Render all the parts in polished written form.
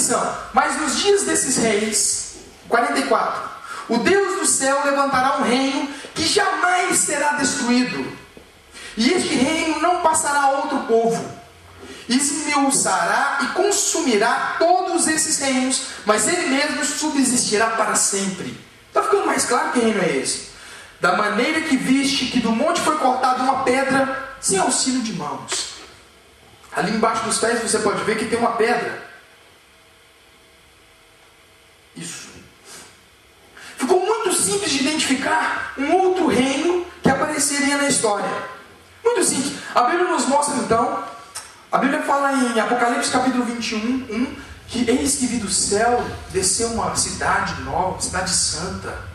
atenção. Mas nos dias desses reis, 44, o Deus do céu levantará um reino que jamais será destruído. E este reino não passará a outro povo. Esmiuçará e consumirá todos esses reinos, mas ele mesmo subsistirá para sempre. Está ficando mais claro que reino é esse? Da maneira que viste que do monte foi cortada uma pedra sem auxílio de mãos. Ali embaixo dos pés você pode ver que tem uma pedra. Isso. Ficou muito simples de identificar um outro reino que apareceria na história. Muito simples. A Bíblia nos mostra então, a Bíblia fala em Apocalipse capítulo 21, que eis que vi do céu desceu uma cidade nova, uma cidade santa,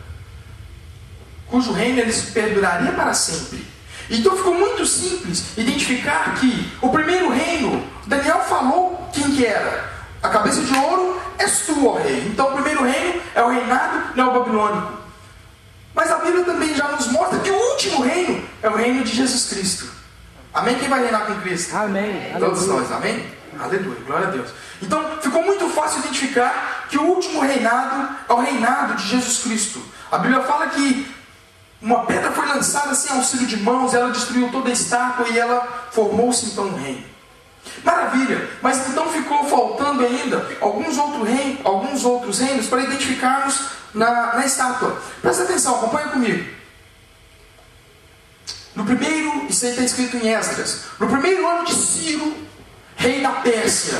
cujo reino eles perduraria para sempre. Então ficou muito simples identificar que o primeiro reino, Daniel falou quem que era. A cabeça de ouro és tu, ó rei. Então o primeiro reino é o reinado neobabilônico. Mas a Bíblia também já nos mostra que o último reino é o reino de Jesus Cristo. Amém? Quem vai reinar com Cristo? Amém. Todos nós, amém? Aleluia, glória a Deus. Então ficou muito fácil identificar que o último reinado é o reinado de Jesus Cristo. A Bíblia fala que uma pedra foi lançada sem auxílio de mãos, ela destruiu toda a estátua e ela formou-se então um reino. Maravilha, mas então ficou faltando ainda alguns outros reinos para identificarmos na estátua. Presta atenção, acompanha comigo. No primeiro, isso aí está escrito em Esdras, no primeiro ano de Ciro, rei da Pérsia,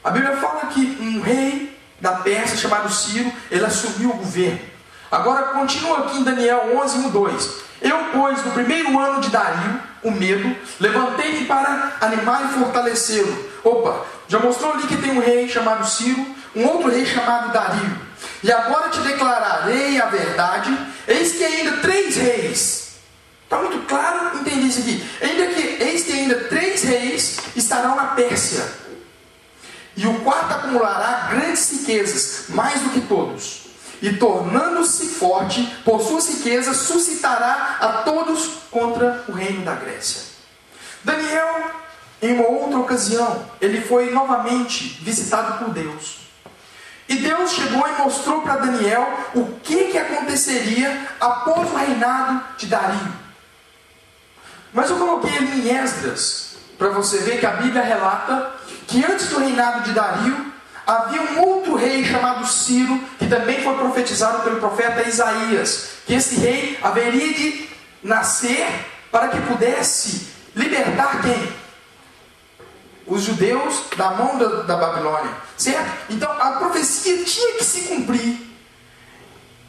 a Bíblia fala que um rei da Pérsia chamado Ciro, ele assumiu o governo. Agora continua aqui em Daniel 11:2. Eu, pois, no primeiro ano de Dario, o medo, levantei-me para animar e fortalecê-lo. Opa, já mostrou ali que tem um rei chamado Ciro, um outro rei chamado Dario. E agora te declararei a verdade, eis que ainda 3 reis. Está muito claro entender isso aqui. Eis que ainda 3 reis estarão na Pérsia. E o quarto acumulará grandes riquezas, mais do que todos. E tornando-se forte, por suas riquezas, suscitará a todos contra o reino da Grécia. Daniel, em uma outra ocasião, ele foi novamente visitado por Deus. E Deus chegou e mostrou para Daniel o que aconteceria após o reinado de Dario. Mas eu coloquei ali em Esdras, para você ver que a Bíblia relata que antes do reinado de Dario, havia um outro rei chamado Ciro, que também foi profetizado pelo profeta Isaías, que esse rei haveria de nascer para que pudesse libertar quem? Os judeus da mão da Babilônia, certo? Então a profecia tinha que se cumprir.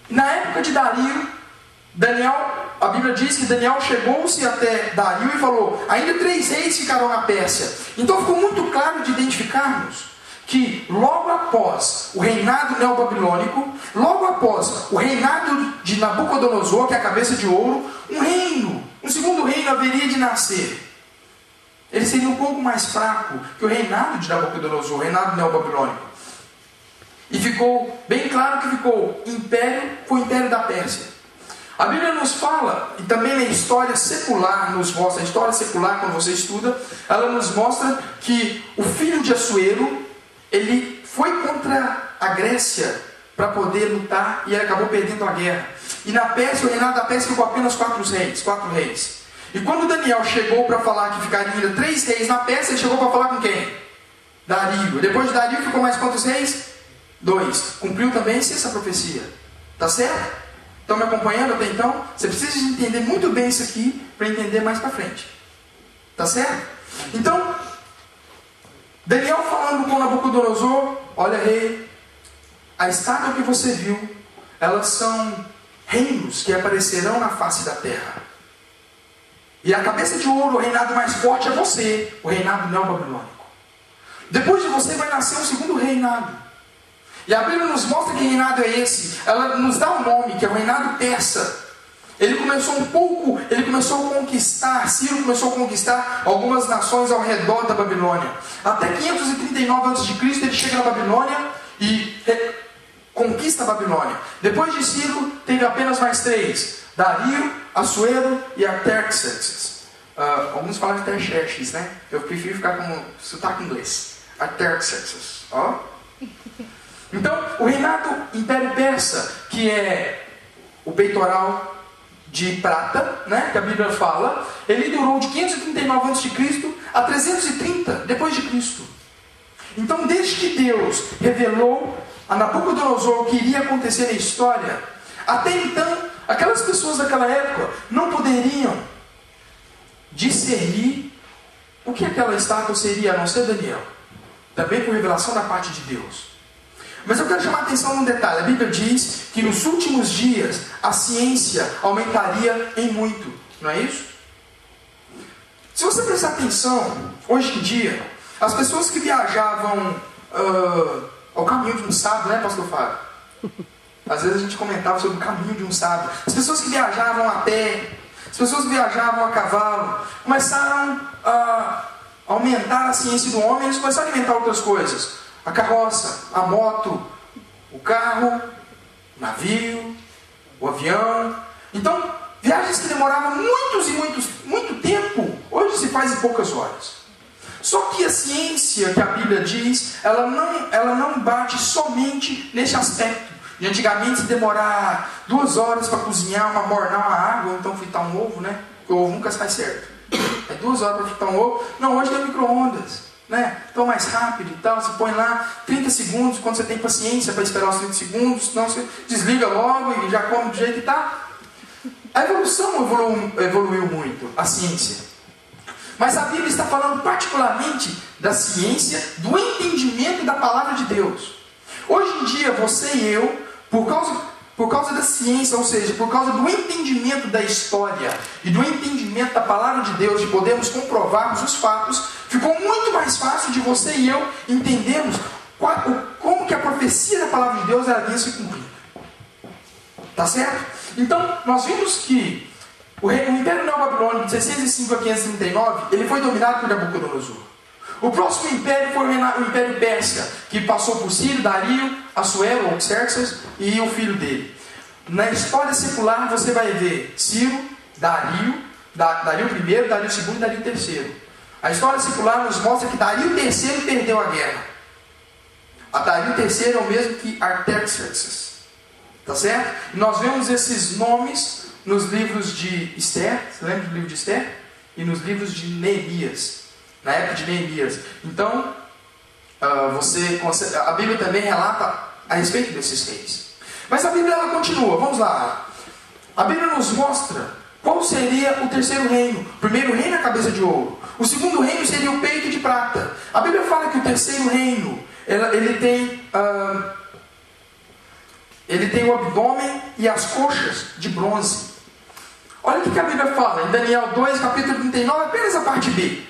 Na época de Dario, a Bíblia diz que Daniel chegou-se até Dario e falou, ainda 3 reis ficarão na Pérsia. Então ficou muito claro de identificarmos que logo após o reinado neobabilônico, logo após o reinado de Nabucodonosor, que é a cabeça de ouro, um segundo reino haveria de nascer. Ele seria um pouco mais fraco que o reinado de Nabucodonosor, o reinado neobabilônico. E ficou bem claro que ficou foi o império da Pérsia. A Bíblia nos fala, e também na história secular nos mostra, a história secular quando você estuda, ela nos mostra que o filho de Assuero, ele foi contra a Grécia para poder lutar e ele acabou perdendo a guerra. E na Pérsia, o reinado da Pérsia ficou apenas 4 reis. E quando Daniel chegou para falar que ficariam ainda 3 reis na Pérsia, ele chegou para falar com quem? Dario. Depois de Dario ficou mais quantos reis? 2. Cumpriu também essa profecia. Tá certo? Estão me acompanhando até então? Você precisa entender muito bem isso aqui para entender mais para frente. Tá certo? Então, Daniel falando com Nabucodonosor, olha rei, a estátua que você viu, elas são reinos que aparecerão na face da terra. E a cabeça de ouro, o reinado mais forte é você, o reinado neobabilônico. Depois de você vai nascer um segundo reinado. E a Bíblia nos mostra que reinado é esse. Ela nos dá um nome, que é o reinado persa. Ele começou a conquistar, Ciro começou a conquistar algumas nações ao redor da Babilônia. Até 539 a.C. ele chega na Babilônia e conquista a Babilônia. Depois de Ciro, teve apenas mais 3. Dario, Assuero e Artaxerxes. Alguns falam de Artaxerxes, né? Eu prefiro ficar com sotaque inglês. Artaxerxes. Então, o reinado Império Persa, que é o peitoral de prata, né, que a Bíblia fala, ele durou de 539 a.C. a 330 depois de Cristo. Então, desde que Deus revelou a Nabucodonosor o que iria acontecer na história, até então, aquelas pessoas daquela época não poderiam discernir o que aquela estátua seria, a não ser Daniel. Também por revelação da parte de Deus. Mas eu quero chamar a atenção num detalhe. A Bíblia diz que nos últimos dias a ciência aumentaria em muito. Não é isso? Se você prestar atenção, hoje em dia, as pessoas que viajavam ao caminho de um sábado, né, pastor Fábio? Às vezes a gente comentava sobre o caminho de um sábado. As pessoas que viajavam a pé, as pessoas que viajavam a cavalo, começaram a aumentar a ciência do homem, eles começaram a inventar outras coisas. A carroça, a moto, o carro, o navio, o avião. Então, viagens que demoravam muito tempo, hoje se faz em poucas horas. Só que a ciência que a Bíblia diz, ela não bate somente nesse aspecto. De antigamente demorar 2 horas para cozinhar, mornar uma água, ou então fritar um ovo, né? Porque o ovo nunca sai certo. É 2 horas para fritar um ovo. Não, hoje tem micro-ondas, né? Então mais rápido e tal, você põe lá 30 segundos, quando você tem paciência para esperar os 30 segundos, senão você desliga logo e já come do jeito que está. A evolução evoluiu muito, a ciência. Mas a Bíblia está falando particularmente da ciência, do entendimento da palavra de Deus. Hoje em dia, você e eu, por causa da ciência, ou seja, por causa do entendimento da história e do entendimento da palavra de Deus, de podermos comprovarmos os fatos, ficou muito mais fácil de você e eu entendermos como que a profecia da palavra de Deus era vinha se cumprindo. Tá certo? Então, nós vimos que o Império Neobabilônico de 605 a 539, ele foi dominado por Nabucodonosor. O próximo império foi o Império Persa, que passou por Ciro, Dario, Assuero, ou Xerxes, e o filho dele. Na história secular você vai ver Ciro, Dario I, Dario II e Dario III. A história secular nos mostra que Dario III perdeu a guerra. A Dario III é o mesmo que Artaxerxes. Tá certo? E nós vemos esses nomes nos livros de Esther, você lembra do livro de Esther? E nos livros de Neemias, na época de Neemias. Então, a Bíblia também relata a respeito desses reis. Mas a Bíblia ela continua, vamos lá. A Bíblia nos mostra qual seria o terceiro reino. O primeiro reino é a cabeça de ouro. O segundo reino seria o peito de prata. A Bíblia fala que o terceiro reino, ele tem o abdômen e as coxas de bronze. Olha o que a Bíblia fala em Daniel 2, capítulo 39, apenas a parte B.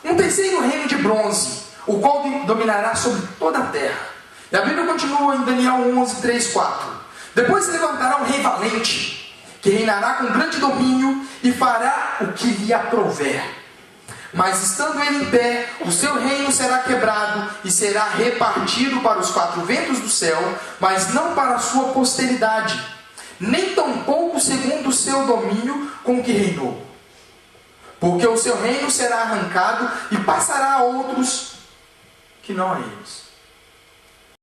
Um terceiro reino de bronze, o qual dominará sobre toda a terra. E a Bíblia continua em Daniel 11, 3, 4. Depois se levantará um rei valente, que reinará com grande domínio e fará o que lhe aprouver. Mas estando ele em pé, o seu reino será quebrado e será repartido para os 4 ventos do céu, mas não para a sua posteridade, nem tampouco segundo o seu domínio com que reinou. Porque o seu reino será arrancado e passará a outros que não a eles.